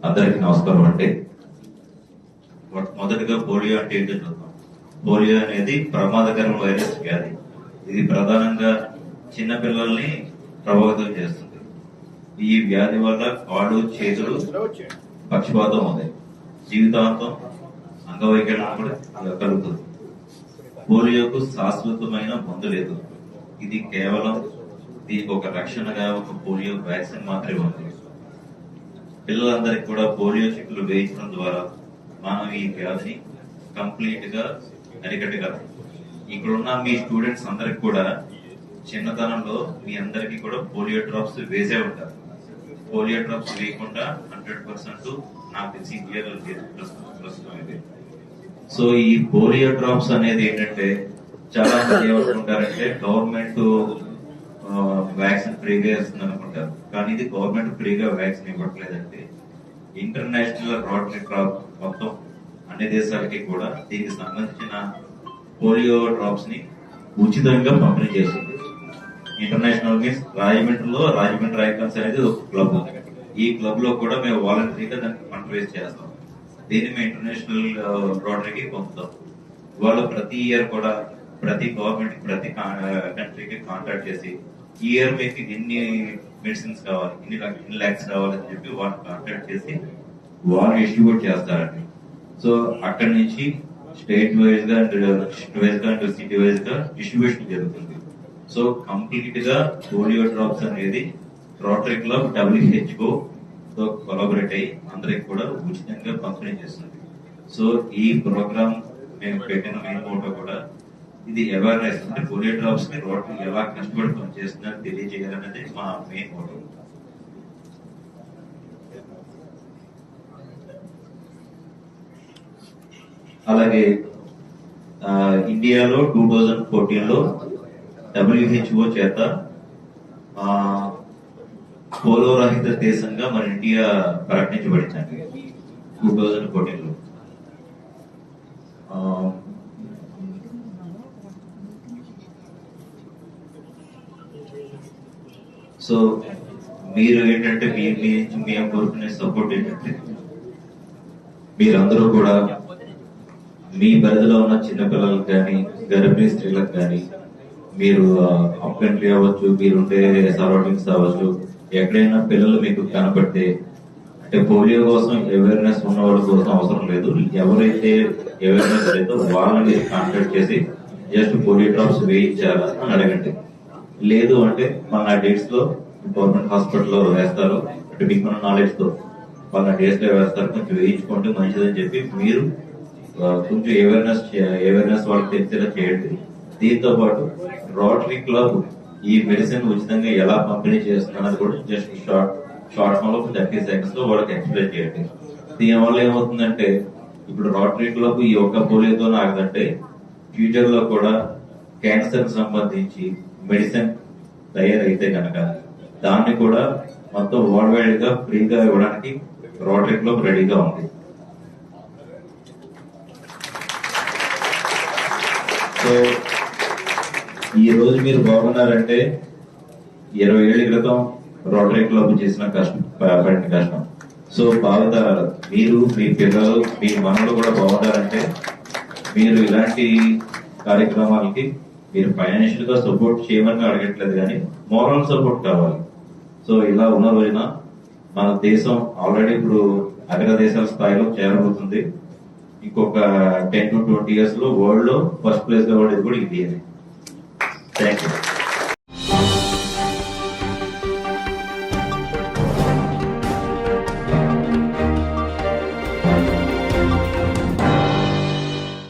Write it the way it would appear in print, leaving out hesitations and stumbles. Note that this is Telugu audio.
అందరికీ నమస్కారం అండి. మొదటిగా పోలియో అంటే ఏంటో చూద్దాం. పోలియో అనేది ప్రమాదకర వైరస్ వ్యాధి. ఇది ప్రధానంగా చిన్న పిల్లల్ని ప్రభావితం చేస్తుంది. ఈ వ్యాధి వల్ల కాళ్ళు చేతులు పక్షపాతం ఉంది, జీవితాంతం అంగవైకల్యం కూడా కలుగుతుంది. పోలియోకు శాశ్వతమైన మందు లేదు. ఇది కేవలం దీనికి ఒక రక్షణగా ఒక పోలియో వ్యాక్సిన్ మాత్రమే ఉంది. పిల్లలందరికీ కూడా పోలియో చుక్కలు వేయించడం ద్వారా మనం ఈ వ్యాధిని కంప్లీట్ గా అరికట్టగలం. ఇక్కడున్న మీ స్టూడెంట్స్ అందరికి కూడా చిన్నతనంలో మీ అందరికి కూడా పోలియో డ్రాప్స్ వేసే ఉంటారు. పోలియో డ్రాప్స్ వేయకుండా 100% నాకు తెలిసి ఇండియాలో లేదు ప్రస్తుతం ఇది. సో ఈ పోలియో డ్రాప్స్ అనేది ఏంటంటే చాలా మంది ఏమనుకుంటారంటే గవర్నమెంట్ వ్యాక్సిన్ ఫ్రీగా ఇస్తుంది అనుకుంటారు, కానీ ఇది గవర్నమెంట్ ఫ్రీగా వ్యాక్సిన్ ఇవ్వట్లేదండి. ఇంటర్నేషనల్ రోటరీ క్లబ్ మొత్తం అన్ని దేశాలకి కూడా దీనికి సంబంధించిన పోలియో డ్రాప్స్ ని ఉచితంగా పంపిణీ చేస్తుంది. ఇంటర్నేషనల్ మీన్స్ రాజమండ్రి ఐకాన్స్ అనేది ఒక క్లబ్. ఈ క్లబ్ లో కూడా మేము వాలంటరీగా దానికి ఫండ్ రేజ్ చేస్తాం. దీన్ని మేము ఇంటర్నేషనల్ రోటరీకి పంపుతాం. వాళ్ళు ప్రతి ఇయర్ కూడా ప్రతి గవర్నమెంట్ ప్రతి కంట్రీకి కాంటాక్ట్ చేసి ఈ ఇయర్ మీకు ఎన్ని మెడిసిన్స్ కావాలి, ఎన్ని ల్యాక్స్ కావాలని చెప్పి వాళ్ళు కాంటాక్ట్ చేసి వాళ్ళు డిస్ట్రిబ్యూట్ చేస్తారండి. సో అక్కడి నుంచి స్టేట్ వైజ్ గా అండ్ సిటీ వైజ్ గా డిస్ట్రిబ్యూషన్ జరుగుతుంది. సో కంప్లీట్ గా పోలియో డ్రాప్స్ అనేది రోటరీ క్లబ్ WHO తో కొలాబరేట్ అయ్యి అందరికి కూడా ఉచితంగా పంపిణీ చేస్తుంది. సో ఈ ప్రోగ్రామ్ మేము పెట్టిన మెయిన్ మోటో కూడా ఇది అవేర్నెస్, అంటే పోలియో డ్రాప్స్ ని రోటరీ ఎలా కష్టపడి పనిచేస్తుందని తెలియజేయాలనేది మా మెయిన్ మోటో. అలాగే ఇండియాలో 2014 లో WHO చేత పోలియో రహిత దేశంగా మన ఇండియా ప్రకటించబడిందండి 2014 లో. సో మీరు ఏంటంటే మేము కోరుకునే సపోర్ట్ ఏంటంటే మీరందరూ కూడా మీ పరిధిలో ఉన్న చిన్నపిల్లలకు కానీ గర్భిణీ స్త్రీలకు కానీ మీరు అప్లెంట్లీ అవ్వచ్చు, మీరుండే సరౌండింగ్స్ అవ్వచ్చు, ఎక్కడైనా పిల్లలు మీకు కనపడితే, అంటే పోలియో కోసం అవేర్నెస్ ఉన్న వాళ్ళ కోసం అవసరం లేదు, ఎవరైతే అవేర్నెస్ లేదో వాళ్ళని కాంటాక్ట్ చేసి జస్ట్ పోలియో డ్రాప్స్ వేయించాలా అని అడగండి. లేదు అంటే మన డేట్స్ లో గవర్నమెంట్ హాస్పిటల్లో వేస్తారు, అంటే మీకున్న నాలెడ్జ్ తో వాళ్ళ డేట్స్ లో వేస్తారు, కొంచెం వేయించుకుంటే మంచిదని చెప్పి మీరు కొంచెం అవేర్నెస్ వాళ్ళకి తెలిసేలా చేయండి. దీంతో పాటు రోటరీ క్లబ్ ఈ మెడిసిన్ ఉచితంగా ఎలా పంపిణీ చేస్తున్నది కూడా జస్ట్ షార్ట్ ఫామ్ లో 30 seconds లో వాళ్ళకి ఎక్స్ప్లెయిన్ చేయండి. దీనివల్ల ఏమవుతుందంటే ఇప్పుడు రోటరీ క్లబ్ ఈ ఒక్క పోలియోతో ఆగదంటే ఫ్యూచర్ లో కూడా క్యాన్సర్ కి సంబంధించి మెడిసిన్ తయారైతే కనుక దాన్ని కూడా మొత్తం వరల్డ్ వైడ్ గా ఫ్రీగా ఇవ్వడానికి రోటరీ క్లబ్ రెడీగా ఉంది. సో ఈ రోజు మీరు బాగున్నారంటే 20 ఏళ్ల క్రితం రోటరీ క్లబ్ చేసిన పడిన కష్టం. సో భావితరాలు మీరు, మీ పిల్లలు, మీ మనలు కూడా బాగుంటారంటే మీరు ఇలాంటి కార్యక్రమాలకి మీరు ఫైనాన్షియల్ గా సపోర్ట్ చేయమని అడగట్లేదు, కానీ మోరల్ సపోర్ట్ కావాలి. సో ఇలా ఉన్న రోజున మన దేశం ఆల్రెడీ ఇప్పుడు అగ్రదేశాల స్థాయిలో చేరబోతుంది. ఇంకొక 10 to 20 years లో వరల్డ్ లో ఫస్ట్ ప్లేస్ గా ఉండేది కూడా ఇండియానే. Thank you.